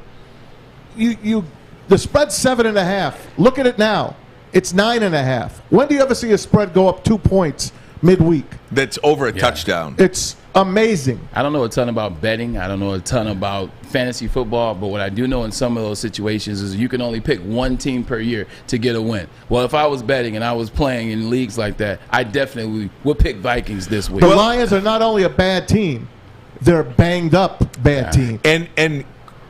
the spread's 7.5. Look at it now. It's 9.5. When do you ever see a spread go up 2 points midweek? That's over a touchdown. It's amazing. I don't know a ton about betting. I don't know a ton about fantasy football, but what I do know in some of those situations is you can only pick one team per year to get a win. Well, if I was betting and I was playing in leagues like that, I definitely would pick Vikings this week. The Lions are not only a bad team, they're a banged up bad team.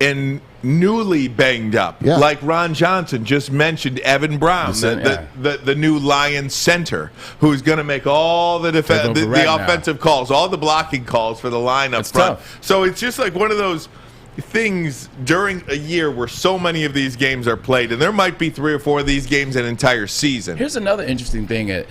And newly banged up. Yeah. Like Ron Johnson just mentioned Evan Brown, the new Lions center, who's going to make all the offensive calls, all the blocking calls for the line up front. Tough. So it's just like one of those things during a year where so many of these games are played, and there might be 3 or 4 of these games an entire season. Here's another interesting thing.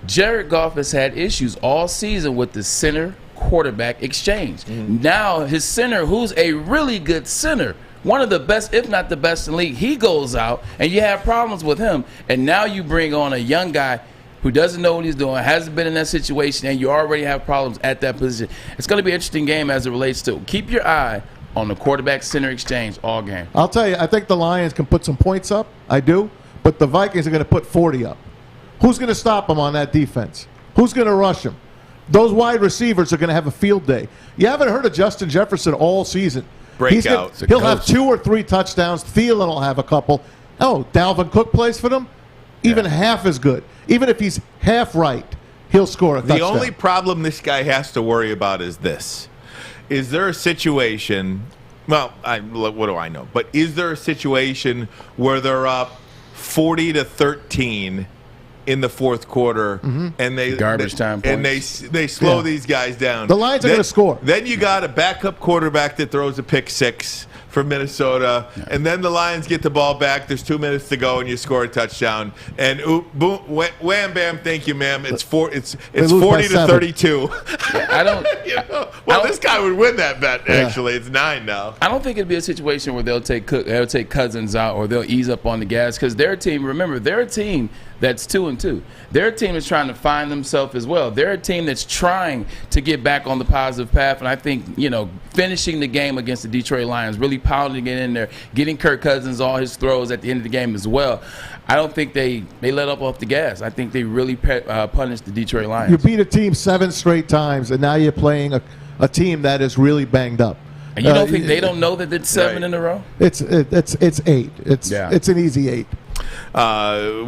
Jared Goff has had issues all season with the center quarterback exchange. Now his center, who's a really good center, one of the best, if not the best in the league, he goes out and you have problems with him. And now you bring on a young guy who doesn't know what he's doing, hasn't been in that situation, and you already have problems at that position. It's going to be an interesting game as it relates to keep your eye on the quarterback center exchange all game. I'll tell you, I think the Lions can put some points up. I do. But the Vikings are going to put 40 up. Who's going to stop them on that defense? Who's going to rush them? Those wide receivers are going to have a field day. You haven't heard of Justin Jefferson all season. Breakout. He'll have 2 or 3 touchdowns. Thielen will have a couple. Oh, Dalvin Cook plays for them? Even half as good. Even if he's half right, he'll score a touchdown. The only problem this guy has to worry about is this. Is there a situation, what do I know? But is there a situation where they're up 40-13 in the fourth quarter, and they garbage time and points. they slow these guys down? The Lions are going to score. Then you got a backup quarterback that throws a pick six for Minnesota, and then the Lions get the ball back. There's 2 minutes to go, and you score a touchdown. And boom, wham, bam, thank you, ma'am. It's 40-32. I don't. This guy would win that bet. Actually, it's 9 now. I don't think it'd be a situation where they'll take Cousins out or they'll ease up on the gas because their team. Remember, they're a team that's 2-2. They're a team that's trying to find themselves as well. They're a team that's trying to get back on the positive path, and I think, finishing the game against the Detroit Lions, really pounding it in there, getting Kirk Cousins all his throws at the end of the game as well. I don't think they let up off the gas. I think they really punished the Detroit Lions. You beat a team 7 straight times, and now you're playing a team that is really banged up. And you don't think they don't know that it's 7 in a row? It's 8. It's an easy 8.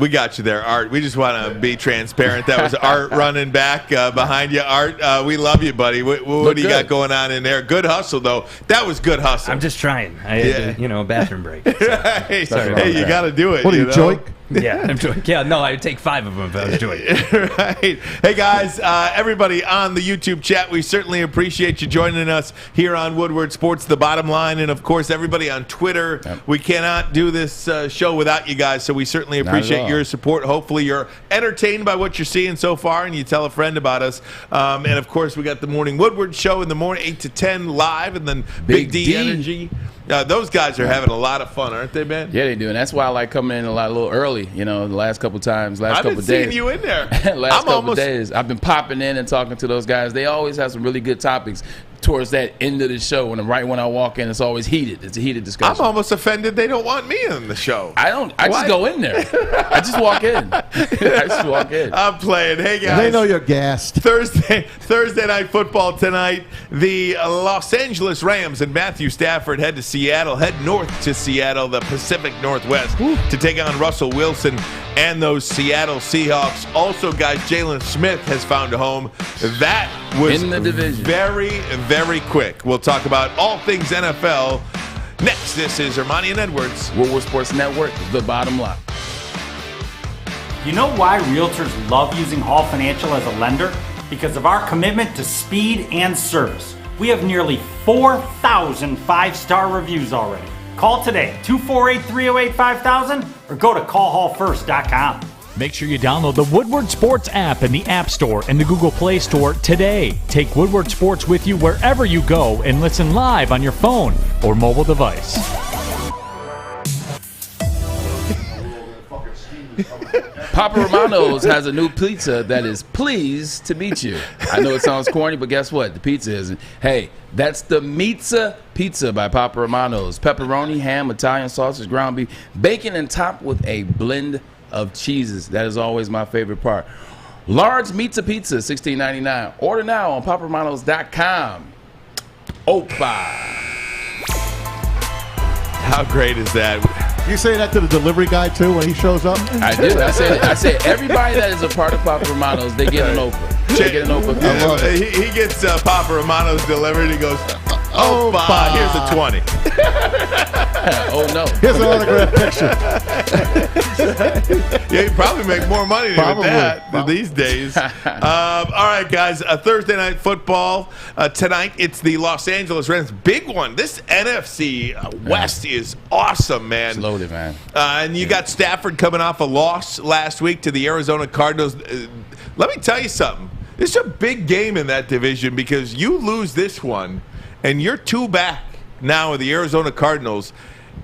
We got you there, Art. We just want to be transparent. That was Art running back behind you. Art, we love you, buddy. What do you got going on in there? Good hustle, though. That was good hustle. I'm just trying. I had a bathroom break. So. Hey, you got to do it. What are you, Joik? Yeah, I'm joking. Yeah, no, I'd take 5 of them if I was joking. Right. Hey, guys, everybody on the YouTube chat, we certainly appreciate you joining us here on Woodward Sports, The Bottom Line. And, of course, everybody on Twitter. Yep. We cannot do this show without you guys, so we certainly appreciate your support. Hopefully you're entertained by what you're seeing so far, and you tell a friend about us. And, of course, we got the Morning Woodward show in the morning, 8 to 10 live, and then Big D Energy. Those guys are having a lot of fun, aren't they, man? Yeah, they do, and that's why I like coming in a little early. The last couple times, I've been seeing you in there. Couple days, I've been popping in and talking to those guys. They always have some really good topics towards that end of the show. Right when I walk in, it's always heated. It's a heated discussion. I'm almost offended they don't want me in the show. I just go in there. I just walk in. I'm playing. Hey, guys. They know you're gassed. Thursday Night Football tonight. The Los Angeles Rams and Matthew Stafford head north to Seattle, the Pacific Northwest, to take on Russell Wilson and those Seattle Seahawks. Also, guys, Jalen Smith has found a home. That was in the division. Very, very quick. We'll talk about all things NFL next. This is Armani and Edwards. Woodward Sports Network, The Bottom Line. You know why realtors love using Hall Financial as a lender? Because of our commitment to speed and service. We have nearly 4,000 5-star reviews already. Call today, 248-308-5000, or go to callhallfirst.com. Make sure you download the Woodward Sports app in the App Store and the Google Play Store today. Take Woodward Sports with you wherever you go and listen live on your phone or mobile device. Papa Romano's has a new pizza that is pleased to meet you. I know it sounds corny, but guess what? The pizza isn't. Hey, that's the Meatza Pizza by Papa Romano's. Pepperoni, ham, Italian sausage, ground beef, bacon, and topped with a blend of cheeses. That is always my favorite part. Large Meatza Pizza, $16.99. Order now on paparomanos.com. Opa. How great is that? You say that to the delivery guy too when he shows up? I do. I said everybody that is a part of Papa Romano's, they get an Oprah. They get an Oprah. He gets Papa Romano's delivered. He goes, Opa, here's a 20. Oh, no. Here's an autographed picture. Yeah, you probably make more money with that these days. All right, guys, Thursday Night Football tonight. It's the Los Angeles Rams. Big one. This NFC West is awesome, man. It's loaded, man. And you got Stafford coming off a loss last week to the Arizona Cardinals. Let me tell you something. This is a big game in that division because you lose this one, and you're 2 back now of the Arizona Cardinals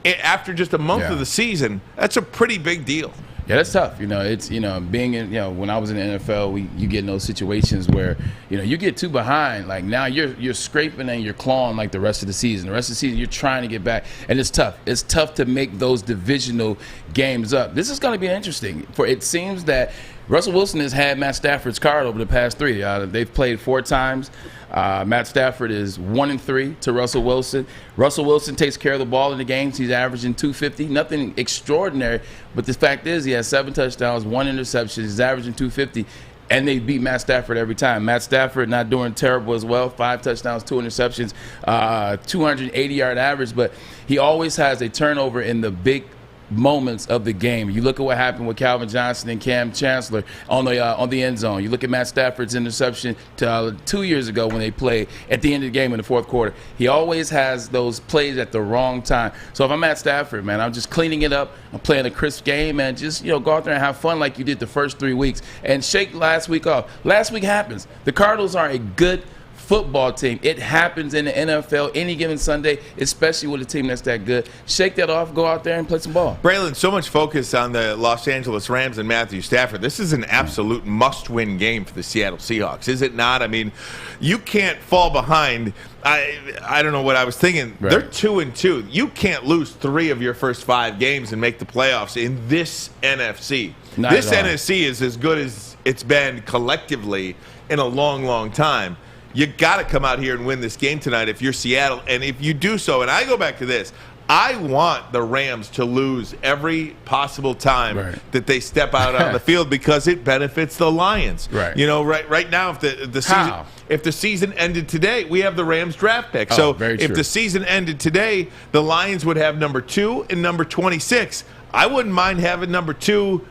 after just a month of the season. That's a pretty big deal. Yeah, that's tough. It's being in when I was in the NFL, you get in those situations where you get 2 behind. Like now you're scraping and you're clawing like the rest of the season. The rest of the season you're trying to get back, and it's tough. It's tough to make those divisional games up. This is going to be interesting. For it seems that Russell Wilson has had Matt Stafford's card over the past 3. They've played 4 times. Matt Stafford is 1-3 to Russell Wilson. Russell Wilson takes care of the ball in the games. He's averaging 250. Nothing extraordinary, but the fact is he has 7 touchdowns, 1 interception. He's averaging 250, and they beat Matt Stafford every time. Matt Stafford not doing terrible as well. 5 touchdowns, 2 interceptions, 280-yard average, but he always has a turnover in the big moments of the game. You look at what happened with Calvin Johnson and Cam Chancellor on the end zone. You look at Matt Stafford's interception 2 years ago when they played at the end of the game in the 4th quarter. He always has those plays at the wrong time. So if I'm Matt Stafford, man, I'm just cleaning it up. I'm playing a crisp game and just go out there and have fun like you did the first 3 weeks and shake last week off. Last week happens. The Cardinals are a good football team. It happens in the NFL any given Sunday, especially with a team that's that good. Shake that off, go out there and play some ball. Braylon, so much focus on the Los Angeles Rams and Matthew Stafford. This is an absolute must-win game for the Seattle Seahawks, is it not? I mean, you can't fall behind. I don't know what I was thinking. Right. They're 2-2. You can't lose 3 of your first 5 games and make the playoffs in this NFC. This NFC is as good as it's been collectively in a long, long time. You got to come out here and win this game tonight if you're Seattle. And if you do so, and I go back to this, I want the Rams to lose every possible time that they step out on the field because it benefits the Lions. Right. You know, right now, if the season ended today, we have the Rams draft pick. So if the season ended today, the Lions would have number 2 and number 26. I wouldn't mind having number 2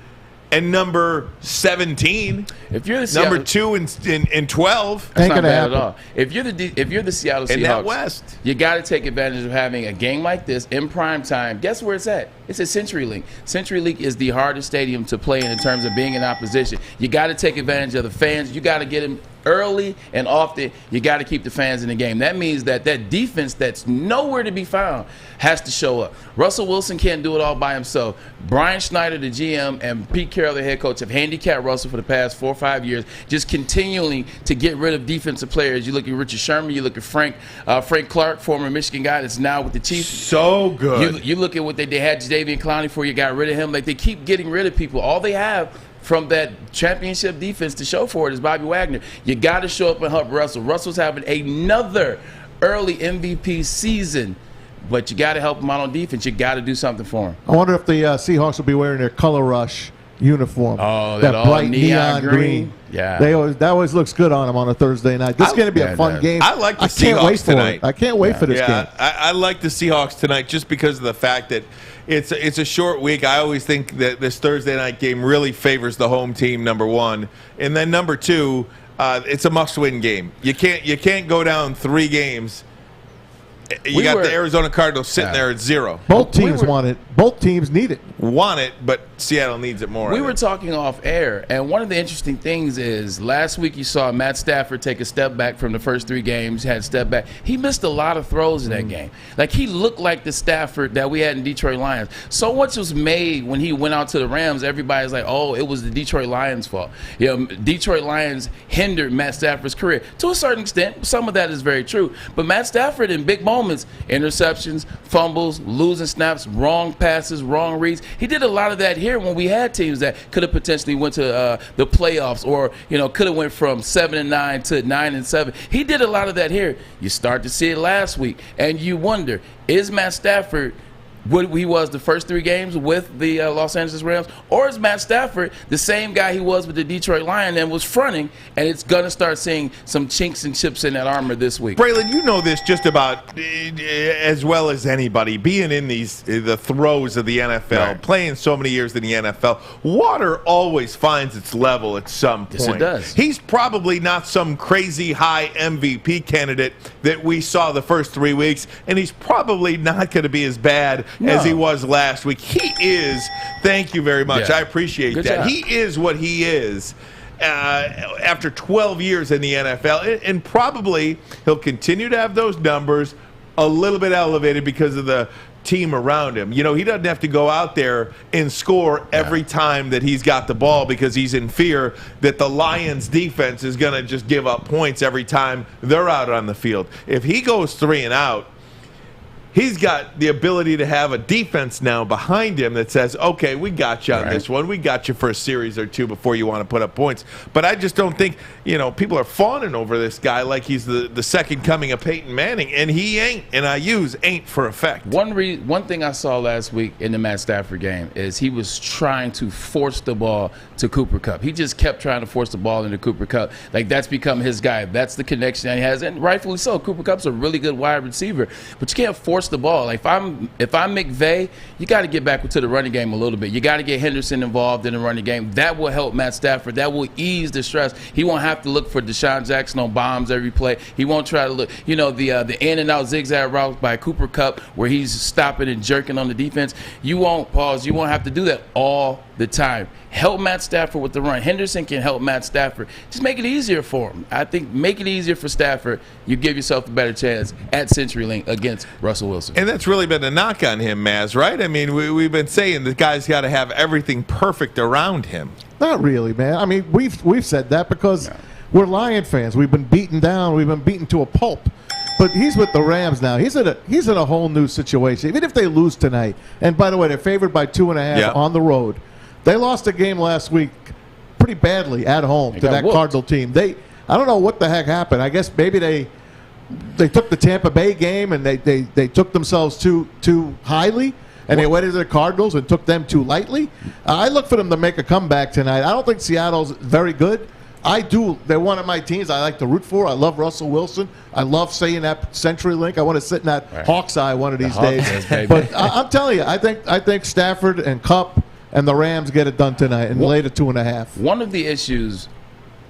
and number 17. If you're the Seattle, number 2 and 12, that's not bad at all. If you're the Seattle Seahawks, in that West, you got to take advantage of having a game like this in prime time. Guess where it's at? It's at CenturyLink. CenturyLink is the hardest stadium to play in terms of being in opposition. You got to take advantage of the fans. You got to get them early and often. You got to keep the fans in the game. That means that defense that's nowhere to be found has to show up. Russell Wilson can't do it all by himself. Brian Schneider, the GM, and Pete Carroll, the head coach, have handicapped Russell for the past 4 or 5 years, just continuing to get rid of defensive players. You look at Richard Sherman, you look at Frank Clark, former Michigan guy that's now with the Chiefs. So good. You look at what they had Jadeveon Clowney before you got rid of him. Like, they keep getting rid of people. All they have from that championship defense to show for it is Bobby Wagner. You got to show up and help Russell. Russell's having another early MVP season, but you got to help him out on defense. You got to do something for him. I wonder if the Seahawks will be wearing their Color Rush uniform. Oh, that bright neon green. Yeah, that always looks good on them on a Thursday night. This is going to be a fun game. I like the Seahawks tonight. I can't wait for this game. I like the Seahawks tonight just because of the fact that it's a short week. I always think that this Thursday night game really favors the home team, number 1, and then number 2, it's a must-win game. You can't go down 3 games. You got the Arizona Cardinals sitting there at 0. Both teams want it. Both teams need it. Want it, but Seattle needs it more. We were talking off air, and one of the interesting things is last week you saw Matt Stafford take a step back from the first 3 games, had a step back. He missed a lot of throws in that game. Like, he looked like the Stafford that we had in Detroit Lions. So much was made when he went out to the Rams. Everybody's like, oh, it was the Detroit Lions' fault. Detroit Lions hindered Matt Stafford's career. To a certain extent, some of that is very true. But Matt Stafford in big moments, interceptions, fumbles, losing snaps, wrong passes, wrong reads. He did a lot of that here when we had teams that could have potentially went to the playoffs, or could have went from 7-9 to 9-7. He did a lot of that here. You start to see it last week, and you wonder, is Matt Stafford what he was the first 3 games with the Los Angeles Rams, or is Matt Stafford the same guy he was with the Detroit Lions and was fronting, and it's going to start seeing some chinks and chips in that armor this week? Braylon, you know this just about as well as anybody, being in the throes of the NFL, playing so many years in the NFL. Water always finds its level at some point. Yes, it does. He's probably not some crazy high MVP candidate that we saw the first 3 weeks, and he's probably not going to be as bad as he was last week. He is, thank you very much. I appreciate that. Job. He is what he is after 12 years in the NFL, and probably he'll continue to have those numbers a little bit elevated because of the team around him. He doesn't have to go out there and score every time that he's got the ball because he's in fear that the Lions defense is going to just give up points every time they're out on the field. If he goes 3 and out, he's got the ability to have a defense now behind him that says, okay, we got you on this one. We got you for a series or 2 before you want to put up points. But I just don't think, people are fawning over this guy like he's the second coming of Peyton Manning, and he ain't, and I use ain't for effect. One thing I saw last week in the Matt Stafford game is he was trying to force the ball to Cooper Kupp. He just kept trying to force the ball into Cooper Kupp. Like, that's become his guy. That's the connection that he has, and rightfully so. Cooper Kupp's a really good wide receiver, but you can't force the ball. Like, if I'm McVay, you got to get back to the running game a little bit. You got to get Henderson involved in the running game. That will help Matt Stafford. That will ease the stress. He won't have to look for Deshaun Jackson on bombs every play. He won't try to look, the in and out zigzag route by Cooper Kupp where he's stopping and jerking on the defense. You won't have to do that all the time. Help Matt Stafford with the run. Henderson can help Matt Stafford. Just make it easier for him. I think make it easier for Stafford. You give yourself a better chance at CenturyLink against Russell Wilson. And that's really been a knock on him, Maz, right? I mean, we've been saying the guy's got to have everything perfect around him. Not really, man. I mean, we've said that because we're Lion fans. We've been beaten down. We've been beaten to a pulp. But he's with the Rams now. He's in a whole new situation. Even if they lose tonight, and by the way, they're favored by 2.5 on the road. They lost a game last week pretty badly at home to that Cardinal team. I don't know what the heck happened. I guess maybe they took the Tampa Bay game and they took themselves too highly, and they went into the Cardinals and took them too lightly. I look for them to make a comeback tonight. I don't think Seattle's very good. I do. They're one of my teams I like to root for. I love Russell Wilson. I love saying that CenturyLink. I want to sit in that Hawks eye one of these days. But I'm telling you, I think Stafford and Kupp and the Rams get it done tonight and lay to 2.5. One of the issues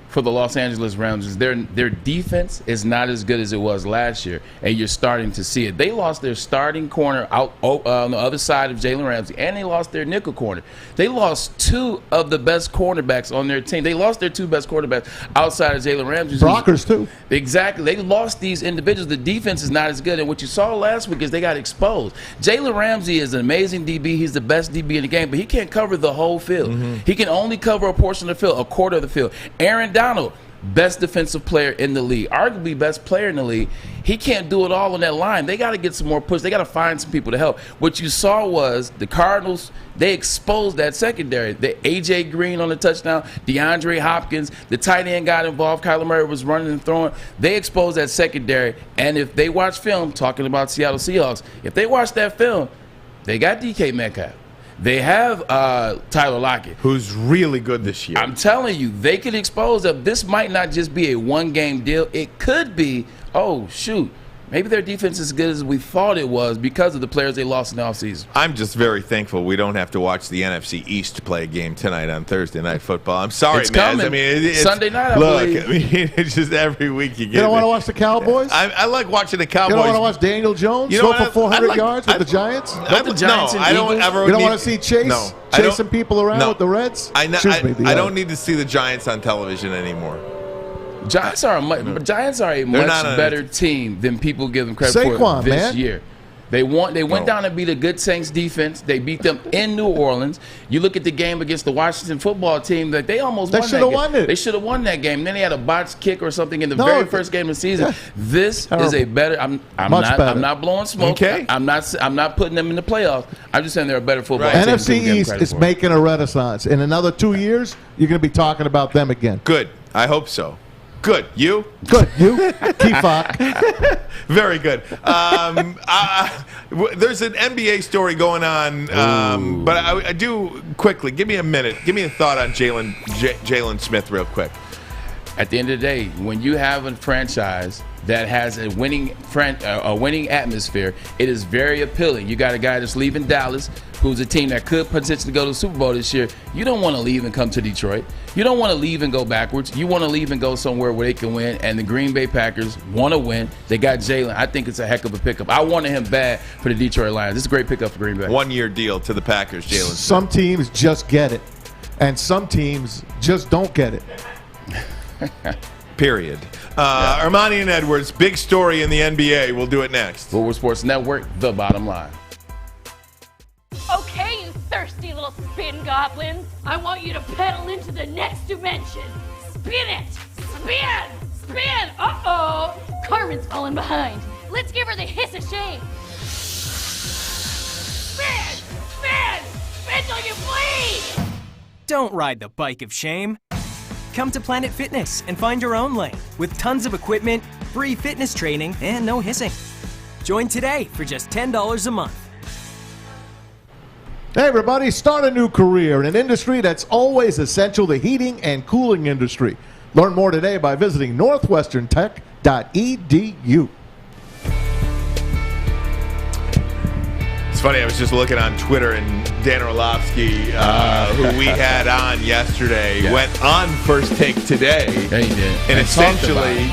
for the Los Angeles Rams is their defense is not as good as it was last year, and you're starting to see it. They lost their starting corner out on the other side of Jalen Ramsey, and they lost their nickel corner. They lost 2 of the best cornerbacks on their team. They lost their 2 best cornerbacks outside of Jalen Ramsey. Brockers, too. Exactly. They lost these individuals. The defense is not as good, and what you saw last week is they got exposed. Jalen Ramsey is an amazing DB. He's the best DB in the game, but he can't cover the whole field. He can only cover a portion of the field, a quarter of the field. Aaron Donald, best defensive player in the league, arguably best player in the league. He can't do it all on that line. They got to get some more push. They got to find some people to help. What you saw was the Cardinals, they exposed that secondary. The A.J. Green on the touchdown, DeAndre Hopkins, the tight end got involved. Kyler Murray was running and throwing. They exposed that secondary. And if they watch film, talking about Seattle Seahawks, if they watch that film, they got DK Metcalf. They have Tyler Lockett, who's really good this year. I'm telling you, they can expose them. This might not just be a one-game deal. It could be, oh, shoot, maybe their defense is as good as we thought it was because of the players they lost in the offseason. I'm just very thankful we don't have to watch the NFC East play a game tonight on Thursday Night Football. I'm sorry, it's man. Coming. I mean, it's Sunday night, I believe. I mean, it's just every week you get. You don't want to watch the Cowboys? I like watching the Cowboys. You don't want to watch Daniel Jones throw for 400 yards with the Giants? I don't ever. You don't want to see Chase chasing people around with the Reds? I don't need to see the Giants on television anymore. Giants are a much better team than people give them credit for this year. They went down and beat a good Saints defense. They beat them in New Orleans. You look at the game against the Washington football team, that they almost won that game. They should have won it. They should have won that game. And then they had a botched kick or something in the very first game of the season. This is a better. I'm not blowing smoke. Okay. I'm not putting them in the playoffs. I'm just saying they're a better football team. NFC East is making a renaissance. In another 2 years, you're going to be talking about them again. Good. I hope so. Good. You? Good. You? Kifak. Very good. There's an NBA story going on, but I do quickly. Give me a minute. Give me a thought on Jalen Smith real quick. At the end of the day, when you have a franchise that has a winning atmosphere, it is very appealing. You got a guy that's leaving Dallas, who's a team that could potentially go to the Super Bowl this year. You don't want to leave and come to Detroit. You don't want to leave and go backwards. You want to leave and go somewhere where they can win, and the Green Bay Packers want to win. They got Jalen. I think it's a heck of a pickup. I wanted him bad for the Detroit Lions. This is a great pickup for Green Bay. 1-year deal to the Packers, Jalen. Some teams just get it, and some teams just don't get it. Period. Armani and Edwards, big story in the NBA. We'll do it next. Woodward Sports Network, the bottom line. Okay, you thirsty little spin goblins. I want you to pedal into the next dimension. Spin it! Spin! Spin! Uh-oh! Carmen's falling behind. Let's give her the hiss of shame. Spin! Spin! Spin till you bleed! Don't ride the bike of shame. Come to Planet Fitness and find your own lane with tons of equipment, free fitness training, and no hissing. Join today for just $10 a month. Hey everybody, start a new career in an industry that's always essential, the heating and cooling industry. Learn more today by visiting northwesterntech.edu. It's funny, I was just looking on Twitter, and Dan Orlovsky, who we had on yesterday, went on First Take today. Yeah, he did. And essentially,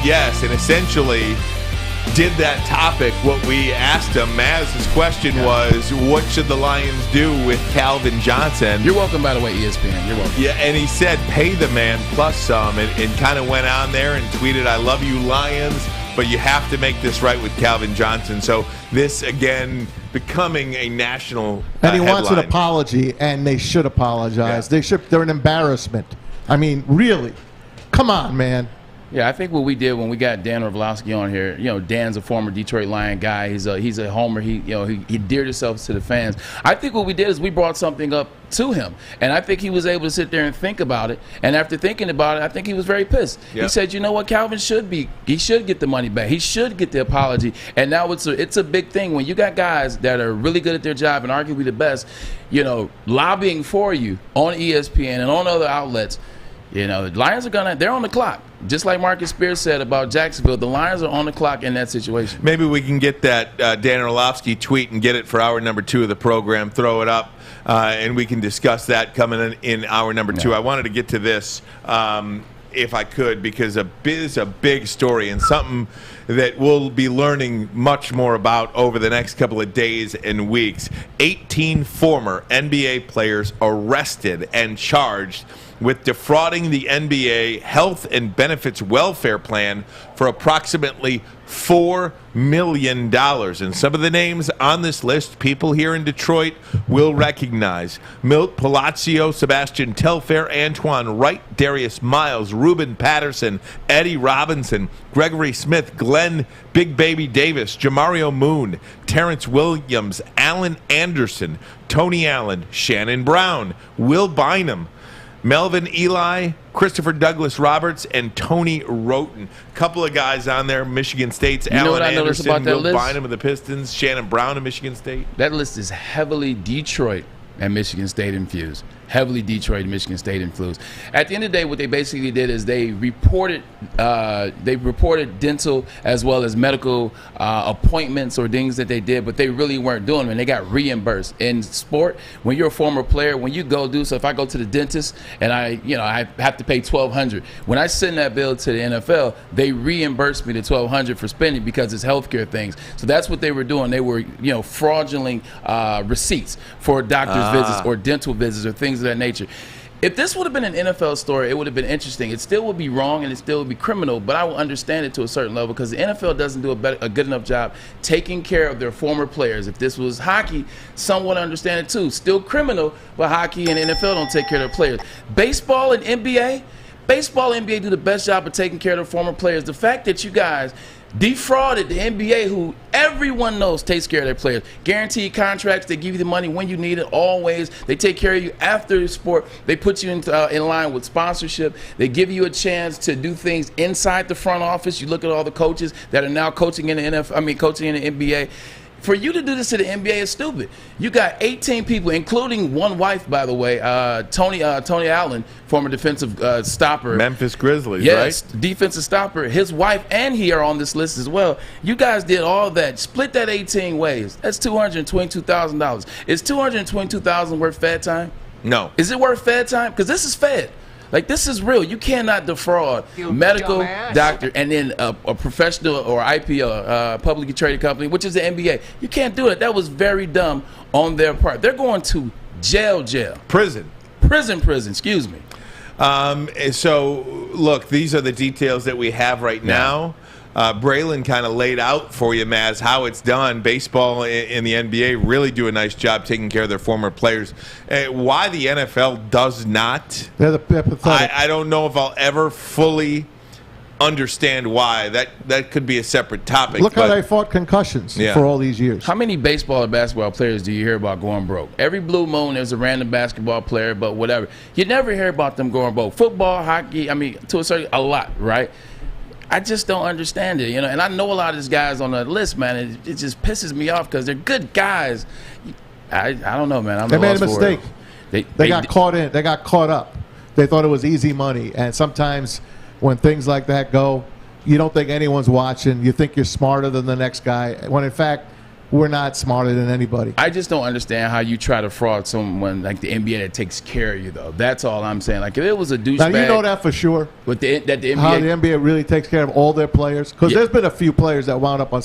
did that topic, what we asked him, Maz's question was, what should the Lions do with Calvin Johnson? You're welcome, by the way, ESPN. You're welcome. Yeah, and he said, pay the man plus some, and kind of went on there and tweeted, I love you, Lions, but you have to make this right with Calvin Johnson. So this, again, becoming a national And he headline. wants an apology, and they should apologize. Yeah. They're an embarrassment. I mean, really. Come on, man. Yeah, I think what we did when we got Dan Orlovsky on here, Dan's a former Detroit Lion guy. He's a homer. He endeared himself to the fans. I think what we did is we brought something up to him, and I think he was able to sit there and think about it. And after thinking about it, I think he was very pissed. Yep. He said, "You know what? Calvin should get the money back. He should get the apology." And now it's a big thing when you got guys that are really good at their job and arguably the best, lobbying for you on ESPN and on other outlets. The Lions they're on the clock. Just like Marcus Spears said about Jacksonville, the Lions are on the clock in that situation. Maybe we can get that Dan Orlovsky tweet and get it for hour number 2 of the program, throw it up, and we can discuss that coming in hour number 2. I wanted to get to this, if I could, because it's a big story and something that we'll be learning much more about over the next couple of days and weeks. 18 former NBA players arrested and charged with defrauding the NBA health and benefits welfare plan for approximately $4 million. And some of the names on this list, people here in Detroit will recognize: Milt Palacio, Sebastian Telfair, Antoine Wright, Darius Miles, Ruben Patterson, Eddie Robinson, Gregory Smith, Glenn Big Baby Davis, Jamario Moon, Terrence Williams, Alan Anderson, Tony Allen, Shannon Brown, Will Bynum, Melvin Eli, Christopher Douglas Roberts, and Tony Roten. Couple of guys on there. Michigan State's Alan Anderson, Will Bynum of the Pistons, Shannon Brown of Michigan State. That list is heavily Detroit and Michigan State infused. Heavily Detroit and Michigan State influenced. At the end of the day, what they basically did is they reported dental as well as medical appointments or things that they did, but they really weren't doing them, and they got reimbursed. In sport, when you're a former player, when you go do so, if I go to the dentist and I have to pay $1,200, when I send that bill to the NFL, they reimburse me the $1,200 for spending because it's healthcare things. So that's what they were doing. They were fraudulent receipts for doctor's visits or dental visits or things of that nature. If this would have been an NFL story, it would have been interesting. It still would be wrong and it still would be criminal, but I will understand it to a certain level because the NFL doesn't do a good enough job taking care of their former players. If this was hockey, some would understand it too. Still criminal, but hockey and NFL don't take care of their players. Baseball and NBA do the best job of taking care of their former players. The fact that you guys defrauded the NBA, who everyone knows takes care of their players. Guaranteed contracts. They give you the money when you need it, always. They take care of you after the sport. They put you in line with sponsorship. They give you a chance to do things inside the front office. You look at all the coaches that are now coaching in the NFL. Coaching in the NBA. For you to do this to the NBA is stupid. You got 18 people, including one wife, by the way, Tony Allen, former defensive stopper. Memphis Grizzlies, yes, right? Defensive stopper. His wife and he are on this list as well. You guys did all that. Split that 18 ways. That's $222,000. Is $222,000 worth Fed time? No. Is it worth Fed time? Because this is Fed. Like, this is real. You cannot defraud medical, doctor, and then a professional or IPO, publicly traded company, which is the NBA. You can't do it. That was very dumb on their part. They're going to jail. Prison, excuse me. So, look, these are the details that we have right now. Braylon kind of laid out for you, Maz, how it's done. Baseball in the NBA really do a nice job taking care of their former players. Why the NFL does not, they're pathetic. I don't know if I'll ever fully understand why. That could be a separate topic. Look how they fought concussions for all these years. How many baseball or basketball players do you hear about going broke? Every blue moon there's a random basketball player, but whatever. You never hear about them going broke. Football, hockey, to a certain, a lot, right? I just don't understand it, and I know a lot of these guys on the list, man. It just pisses me off because they're good guys. I don't know, man. They made a mistake. They got caught in. They got caught up. They thought it was easy money, and sometimes when things like that go, you don't think anyone's watching. You think you're smarter than the next guy, when in fact we're not smarter than anybody. I just don't understand how you try to fraud someone like the NBA that takes care of you, though. That's all I'm saying. Like, if it was a douchebag. Now, you know that for sure. That the NBA, how the NBA really takes care of all their players? Because there's been a few players that wound up on